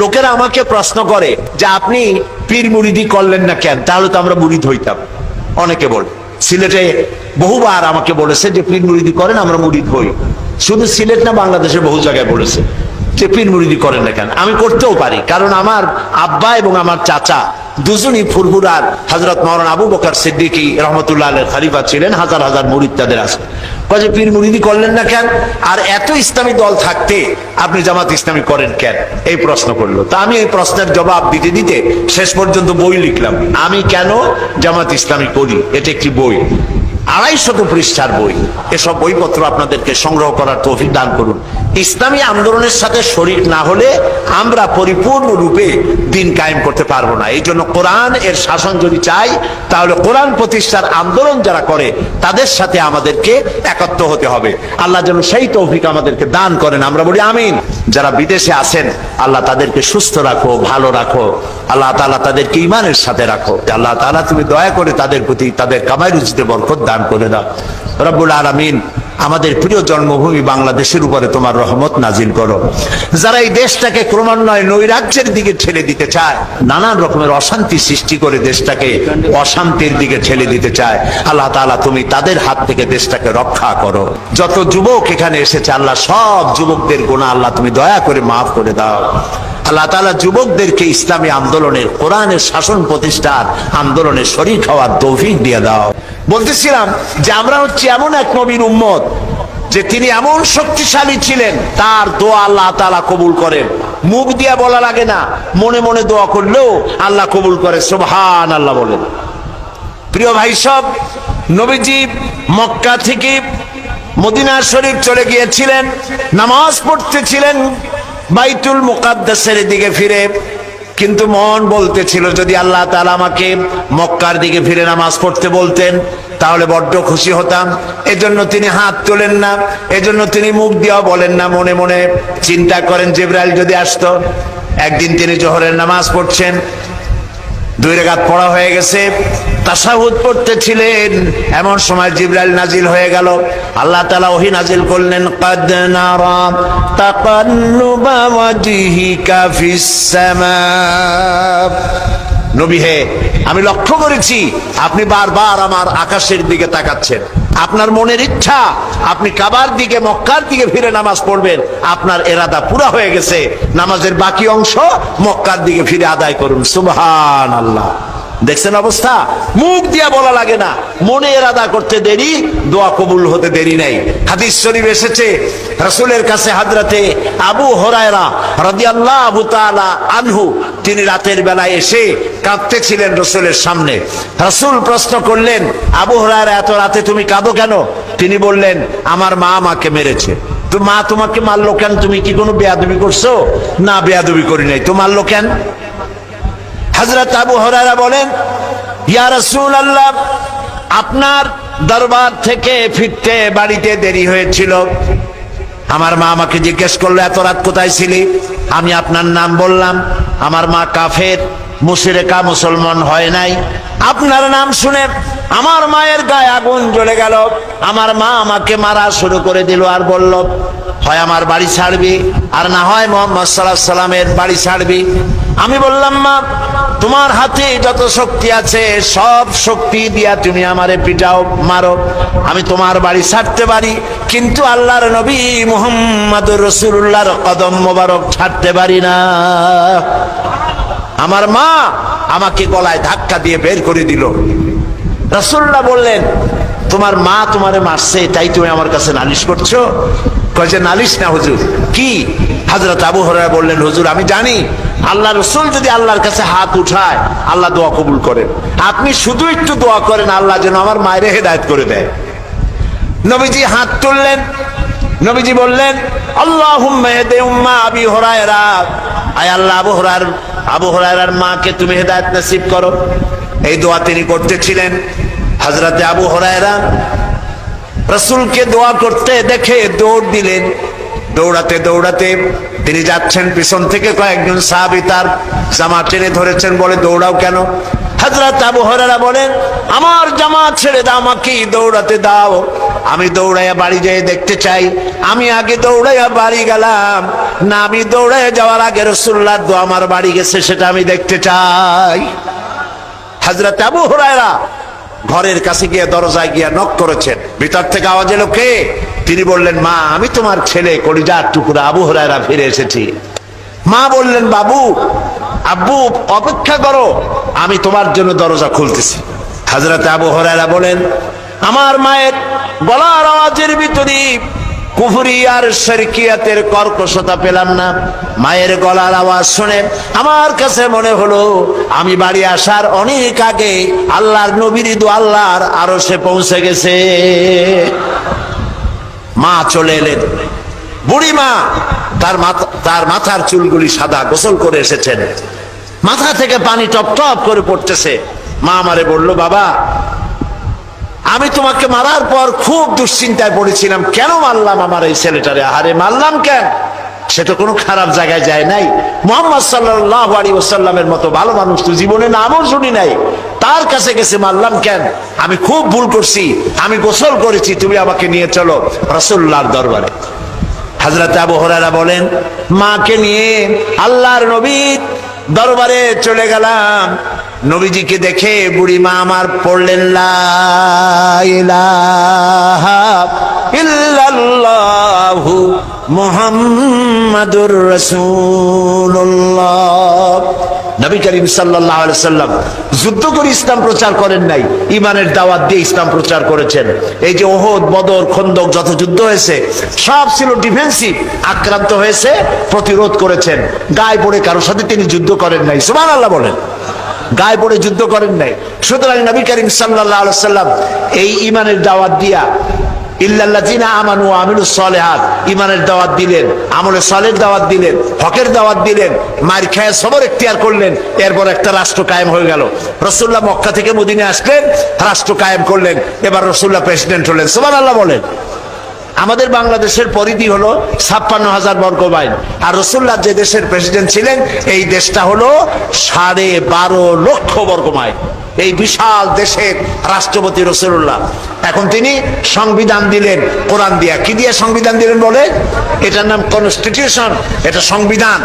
লোকেরা আমাকে প্রশ্ন করে যে আপনি পীর মুরিদি করলেন না কেন, তাহলে তো আমরা মুরিদ হইতাম। অনেকে বলে, সিলেটে বহুবার আমাকে বলেছে যে পীর মুরিদি করেন, আমরা মুরিদ হই। শুধু সিলেট না, বাংলাদেশের বহু জায়গায় বলেছে যে পীর মুরিদি করেন না কেন। আমি করতেও পারি, কারণ আমার আব্বা এবং আমার চাচা দুজনই ফুরফুরার হযরত মাওলানা আবু বকর সিদ্দিকী রহমতুল্লাহ আলাইহির খলিফা ছিলেন। হাজার হাজার মুরিদ তাদের আছে। কয়ে পীর মুরিদি করলেন না কেন, আর এত ইসলামী দল থাকতে আপনি জামাত ইসলামী করেন কেন, এই প্রশ্ন করলো। তা আমি এই প্রশ্নের জবাব দিতে দিতে শেষ পর্যন্ত বই লিখলাম, আমি কেন জামাত ইসলামী করি। এটা একটি বই, 250 পৃষ্ঠার বই। এসব বইপত্র আপনাদেরকে সংগ্রহ করার তৌফিক দান করুন। ইসলামী আন্দোলনের সাথে শরীক না হলে আমরা পরিপূর্ণরূপে দিন কায়েম করতে পারবো না। এই জন্য কোরআন এর শাসন যদি চাই, তাহলে কোরআন প্রতিষ্ঠার আন্দোলন যারা করে তাদের সাথে আমাদেরকে একত্র হতে হবে। আল্লাহ যেন সেই তৌফিক আমাদেরকে দান করেন, আমরা বলি আমিন। যারা বিদেশে আছেন, আল্লাহ তাদেরকে সুস্থ রাখো, ভালো রাখো। আল্লাহ তাআলা তাদেরকে ঈমানের সাথে রাখো। আল্লাহ তাআলা তুমি দয়া করে তাদের প্রতি তাদের কামাই রুজিতে বরকত দান করে দাও। রব্বুল আলামিন, আমাদের প্রিয় জন্মভূমি বাংলাদেশের উপরে তোমার রহমত নাজিল করো। যারা এই দেশটাকে ক্রমান্বয়ে নৈরাজ্যের দিকে ঠেলে দিতে চায়, নানান রকমের অশান্তি সৃষ্টি করে দেশটাকে অশান্তির দিকে ঠেলে দিতে চায়, আল্লাহ তাআলা তুমি তাদের হাত থেকে দেশটাকে রক্ষা করো। যত যুবক এখানে এসেছে, আল্লাহ সব যুবকদের গুনাহ আল্লাহ তুমি দয়া করে মাফ করে দাও। আল্লাহ তাআলা যুবকদেরকে ইসলামী আন্দোলনের, কোরআনের শাসন প্রতিষ্ঠার আন্দোলনে শরীক হওয়ার তৌফিক দিয়ে দাও। বলতেছিলাম যে আমরা হচ্ছে এমন এক নবীর উম্মত যে তিনি এমন শক্তিশালী ছিলেন, তার দোয়া আল্লাহ তাআলা কবুল করেন। মুখ দিয়ে বলা লাগে না, মনে মনে দোয়া করলেও আল্লাহ কবুল করে। সুবহানাল্লাহ বলেন। প্রিয় ভাই সব, নবীজি মক্কা থেকে মদিনা শরীফ চলে গিয়েছিলেন, নামাজ পড়তেছিলেন বাইতুল মুকাদ্দাসের দিকে ফিরে, কিন্তু মন বলতেছিল যদি আল্লাহ তাআলা আমাকে মক্কার দিকে ফিরে নামাজ পড়তে বলতেন তাহলে বড্ড খুশি হতাম। এজন্য তিনি হাত তোলেন না, এজন্য তিনি মুখ দিয়েও বলেন না, মনে মনে চিন্তা করেন জিবরাইল যদি আসতো। একদিন তিনি জোহরের নামাজ পড়ছেন, 2 রাকাত পড়া হয়ে গেছে, তাশাহুদ পড়তেছিলেন, এমন সময় জিবরাইল নাজিল হয়ে গেল। আল্লাহ তাআলা ওহী নাজিল করলেন, কাদ নারা তাকাল্লুবা ওয়াজহিকা ফিস সামা। নবী হে, আমি লক্ষ্য করেছি আপনি বারবার আমার আকাশের দিকে তাকাচ্ছেন। আপনার মনের ইচ্ছা আপনি কাবার দিকে, মক্কার দিকে ফিরে নামাজ পড়বেন। আপনার ইরাদা পুরা হয়ে গেছে, নামাজের বাকি অংশ মক্কার দিকে ফিরে আদায় করুন। সুবহানাল্লাহ। দেখছেন অবস্থা? মুখ দিয়া বলা লাগে না, মনে ইরাদা করতে দেরি, দোয়া কবুল হতে দেরি নাই। হাদিস শরীফ এসেছে, রাসূলের কাছে হযরতে আবু হুরায়রা রাদিয়াল্লাহু তাআলা আনহু, তিনি রাতের বেলায় এসে কাঁদতেছিলেন রাসূলের সামনে। রাসূল প্রশ্ন করলেন, আবু হুরায়রা, এত রাতে তুমি কাঁদো কেন? তিনি বললেন, আমার মা আমাকে মেরেছে। তো মা তোমাকে মারলো কেন? তুমি কি কোনো বেয়াদবি করছো? না, বেয়াদবি করি নাই। তো মারলো কেন? হযরত আবু হুরায়রা বলেন, ইয়া রাসূলুল্লাহ, আপনার দরবার থেকে ফিরতে বাড়িতে দেরি হয়েছিল। আমার মা আমাকে জিজ্ঞেস করলো, এত রাত কোথায় ছিলি? আমি আপনার নাম বললাম। আমার মা কাফের, মুশরিকা, মুসলমান হয় নাই। আপনার নাম শুনে আমার মায়ের গায়ে আগুন জ্বলে গেল। আমার মা আমাকে মারা শুরু করে দিল আর বলল, হয় আমার বাড়ি ছাড়বি, আর না হয় মুহাম্মদ সাল্লাল্লাহু আলাইহি সাল্লামের বাড়ি ছাড়বি। আমি বললাম, মা, তোমার হাতে যত শক্তি আছে সব শক্তি দিয়া তুমি আমারে পিটাও, মারো, আমি তোমার বাড়ি ছাড়তে পারি, কিন্তু আল্লাহর নবী মুহাম্মদুর রাসূলুল্লাহর কদম মোবারক ছাড়তে পারি না। আমার মা আমাকে গলায় ধাক্কা দিয়ে বের করে দিল। রাসূলুল্লাহ বললেন, তোমার মা তোমারে মারছে, তাই তুমি আমার কাছে নালিশ করছো? কয় যে নালিশ না হুজুর। কি? হযরত আবু হুরায়রা বললেন, হুজুর আমি জানি আল্লাহ রাসূল যদি আল্লাহর কাছে হাত উঠায় আল্লাহ দোয়া কবুল করেন। আপনি শুধু একটু দোয়া করেন আল্লাহ যেন আমার মায়ের হেদায়েত করে দেয়। নবীজি হাত তুললেন, নবীজি বললেন, আল্লাহুম্মা ইহদি উম্মা আবি হুরায়রা, আয় আল্লাহ আবু হুরায়রার মাকে তুমি হেদায়েত নসিব করো। এই দোয়া তিনি করতেছিলেন। হযরতে আবু হুরায়রা রাসূলকে দোয়া করতে দেখে দৌড় দিলেন, দৌড়াতে দৌড়াতে তিনি যাচ্ছেন, পিছন থেকে কয়েকজন সাহাবী তার জামা টেনে ধরেছেন, বলে দৌড়াও কেন? হযরত আবু হুরায়রা বলেন, আমার জামা ছেড়ে দাও, আমাকে দৌড়াতে দাও, আমি দৌড়াইয়া বাড়ি যেয়ে দেখতে চাই। আমি আগে দৌড়াইয়া বাড়ি গেলাম না, আমি দৌড়াইয়া যাওয়ার আগে রাসূলুল্লাহর দোয়া আমার বাড়ি গেছে সেটা আমি দেখতে চাই। হযরত আবু হুরায়রা ঘরের কাছে গিয়ে দরজায় গিয়ে নক করেছেন, ভিতর থেকে আওয়াজ এলো, কে? তিনি বললেন, মা, আমি তোমার ছেলে কলিজার টুকরা আবু হুরায়রা ফিরে এসেছি। মা বললেন, বাবু, আব্বু, অপেক্ষা করো, আমি তোমার জন্য দরজা খুলতেছি। হযরত আবু হুরায়রা বলেন, আমার মায়ের গলার আওয়াজের ভিতরে কুফরি আর শিরকিয়াতের কর্কশতা পেলাম না। মায়ের গলার আওয়াজ শুনে আমার কাছে মনে হলো আমি বাড়ি আসার অনেক আগে আল্লাহর নবীর দোয়া আল্লাহর আরশে পৌঁছে গেছে। মা চলে এলেন, বুড়ি মা, তার মাথার চুলগুলি সাদা, গোসল করে এসেছেন, মাথা থেকে পানি টপ টপ করে পড়তেছে। মা আমারে বলল, বাবা, আমি তোমাকে মারার পর খুব দুশ্চিন্তায় পড়েছিলাম, কেন মারলাম আমার এই ছেলেটারে? আহারে, মারলাম কেন? সে তো কোনো খারাপ জায়গায় যায় নাই। মুহাম্মদ সাল্লাল্লাহু আলাইহি ওয়াসাল্লামের মতো ভালো মানুষ তো জীবনে নামও শুনি নাই, তার কাছে গেছে মারলাম কেন? আমি খুব ভুল করছি, আমি গোসল করেছি, তুমি আমাকে নিয়ে চলো রাসূলুল্লাহর দরবারে। হযরত আবু হুরায়রা বলেন, মাকে নিয়ে আল্লাহর নবীর দরবারে চলে গেলাম। নবীজিকে দেখে বুড়ি মা আমার পড়লেন, লা ইলাহা ইল্লাল্লাহু মুহাম্মাদুর রাসূলুল্লাহ। নবী করিম সাল্লাল্লাহু আলাইহি ওয়াসাল্লাম যুদ্ধ করে ইসলাম প্রচার করেন নাই, ঈমানের দাওয়াত দিয়ে ইসলাম প্রচার করেছেন। এই যে ওহদ, বদর, খন্দক যত যুদ্ধ হয়েছে সব ছিল ডিফেন্সিভ, আক্রান্ত হয়েছে প্রতিরোধ করেছেন। গায়ে পড়ে কারোর সাথে তিনি যুদ্ধ করেন নাই, সুবহানাল্লাহ বলেন, গায়ে পড়ে যুদ্ধ করেন নাই। সুতরাং নবী করিম সাল্লাল্লাহু আলাইহি ওয়াসাল্লাম এই ঈমানের দাওয়াত দিয়া ইল্লাল্লাযিনা আমানু ওয়া আমিলুস সালিহাত, ঈমানের দাওয়াত দিলেন, আমলে সালের দাওয়াত দিলেন, হকের দাওয়াত দিলেন, মার খেয়ে সবর ইখতিয়ার করলেন। এরপর একটা রাষ্ট্র কায়েম হয়ে গেল। রাসূলুল্লাহ মক্কা থেকে মদিনায় আসলেন, রাষ্ট্র কায়েম করলেন, এবার রাসূলুল্লাহ প্রেসিডেন্ট হলেন। সুবহানাল্লাহ বলেন। আমাদের বাংলাদেশের পরিধি হলো ৫৬,০০০ বর্গ মাইল, আর রাসূলুল্লাহ যে দেশের প্রেসিডেন্ট ছিলেন এই দেশটা হলো ১২.৫ লক্ষ বর্গ মাইল। এই বিশাল দেশের রাষ্ট্রপতি রাসূলুল্লাহ। এখন তিনি সংবিধান দিলেন কোরআন দিয়া। কি দিয়ে সংবিধান দিলেন বলে? এটার নাম কনস্টিটিউশন, এটা সংবিধান।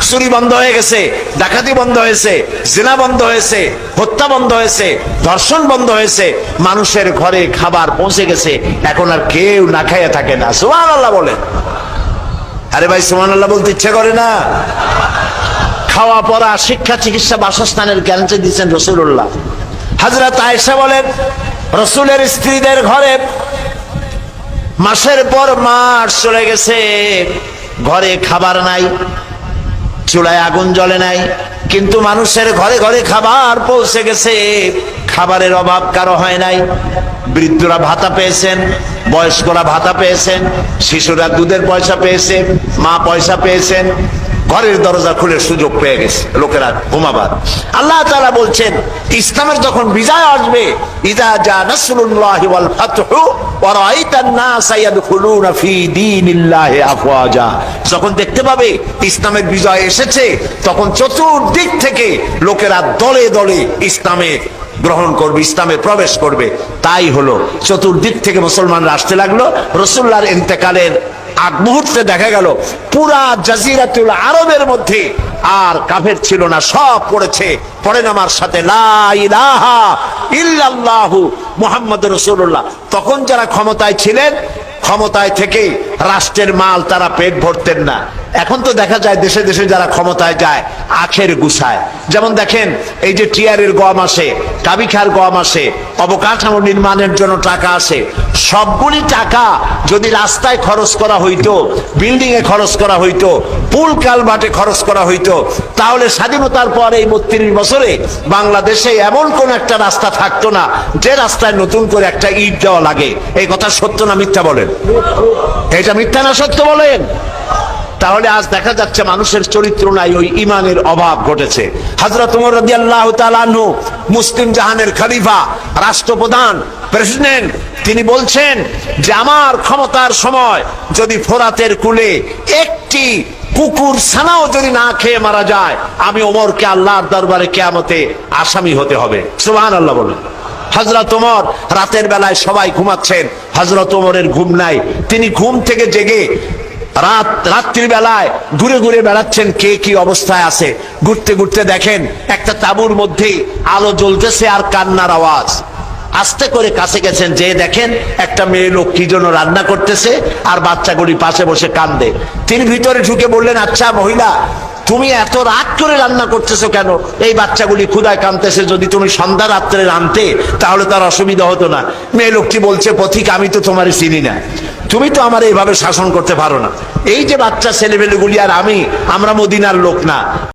চুরি বন্ধ হয়ে গেছে, ডাকাতি বন্ধ হয়েছে, জিনা বন্ধ হয়েছে, হত্যা বন্ধ হয়েছে, ধর্ষণ বন্ধ হয়েছে, মানুষের ঘরে খাবার পৌঁছে গেছে, এখন আর কেউ না খাইয়া থাকে না। সুবহানাল্লাহ বলেন। আরে ভাই, সুবহানাল্লাহ বলতে ইচ্ছে করে না? খাওয়া পড়া, শিক্ষা, চিকিৎসা, বাসস্থানের গ্যারান্টি দিচ্ছেন রাসূলুল্লাহ। হযরত আয়েশা বলেন, রাসূলের স্ত্রীদের ঘরে মাসের পর মাস চলে গেছে, ঘরে খাবার নাই, চুলায় আগুন জ্বলে নাই, কিন্তু মানুষের ঘরে ঘরে খাবার পৌঁছে গেছে, খাবারের অভাব কারো হয় নাই। বৃদ্ধরা ভাতা পেয়েছেন, বয়স্করা ভাতা পেয়েছেন, শিশুরা দুধের পয়সা পেয়েছে, মা পয়সা পেয়েছেন, ঘরের দরজা খুলে সুযোগ পেয়ে গেছে লোকেরা ঘুমাবার। আল্লাহ তাআলা বলছেন, ইসলামের যখন বিজয় আসবে, ইযা জা নাসরুল্লাহি ওয়াল ফাতহু ওয়া রাআইতান নাসা ইয়াদখুলুনা ফি দীনিল্লাহি আফওয়াজা, যখন দেখতে পাবে ইসলামের বিজয় এসেছে, তখন চতুর্দিক থেকে লোকেরা দলে দলে ইসলামে গ্রহণ করবে, ইসলামে প্রবেশ করবে। তাই হলো, চতুর্দিক থেকে মুসলমানরা আসতে লাগলো। রাসূলুল্লাহর ইন্তেকালের আগ মুহূর্তে দেখা গেল পুরা জাজিরাতুল আরবের মধ্যে আর কাফের ছিল না, সব পড়েছে। পড়েন আমার সাথে, লা ইলাহা ইল্লাল্লাহু মুহাম্মাদুর রাসূলুল্লাহ। তখন যারা ক্ষমতায় ছিলেন, ক্ষমতায় থেকে রাষ্ট্রের মাল তারা পেট ভরতেন না। এখন তো দেখা যায় দেশে দেশে যারা ক্ষমতায় যায় আখের গুছায়। যেমন দেখেন, এই যে টিয়ারের গম আসে, কাবিখার গম আসে, অবকাঠামো নির্মাণের জন্য টাকা আসে, সবগুলি টাকা যদি রাস্তায় খরচ করা হইতো, বিল্ডিং এ খরচ করা হইতো, পুল কালভার্টে খরচ করা হইতো, তাহলে স্বাধীনতার পর এই ৩২ বছরে বাংলাদেশে এমন কোন একটা রাস্তা থাকতো না যে রাস্তায় নতুন করে একটা ইট দেওয়া লাগে। এই কথা সত্য না মিথ্যা বলেন? এটা মিথ্যা না সত্য বলেন? তাহলে আজ দেখা যাচ্ছে মানুষের চরিত্র নাই, ওই ইমানের অভাব ঘটেছে। হযরত ওমর রাদিয়াল্লাহু তাআলা আনহু, মুসলিম জাহানের খলিফা, রাষ্ট্রপ্রধান, প্রেসিডেন্ট, তিনি বলছেন যে আমার ক্ষমতার সময় যদি ফোরাতের কূলে একটি কুকুর ছানাও যদি না খেয়ে মারা যায়, আমি ওমরকে আল্লাহর দরবারে কিয়ামতে আসামি হতে হবে। সুবহানাল্লাহ বলুন। হযরত ওমর রাতের বেলায় সবাই ঘুমাচ্ছেন, হযরত ওমরের ঘুম নাই। তিনি ঘুম থেকে জেগে রাত্রির বেলায় ঘুরে ঘুরে বেড়াচ্ছেন কে কি অবস্থায় আছে। ঘুরতে ঘুরতে দেখেন একটা তাঁবুর মধ্যে আলো জ্বলতেছে আর কান্নার আওয়াজ। আস্তে করে কাছে গেছেন, যে দেখেন একটা মেয়ে লোক কি জন্য রান্না করতেছে আর বাচ্চাগুলি পাশে বসে কান্দে। তিনি ভিতরে ঢুকে বললেন, আচ্ছা মহিলা, তুমি এত রাত করে রান্না করতেছো কেন? এই বাচ্চাগুলি ক্ষুধায় কাঁদতেছে, যদি তুমি সন্ধ্যা রাত্রে রাঁধতে তাহলে তার অসুবিধা হতো না। মেয়ে লোকটি বলছে, পথিক, আমি তো তোমার চিনি না, তুমি তো আমার এইভাবে শাসন করতে পারো না। এই যে বাচ্চা ছেলেমেয়েগুলি আর আমরা মদিনার লোক না।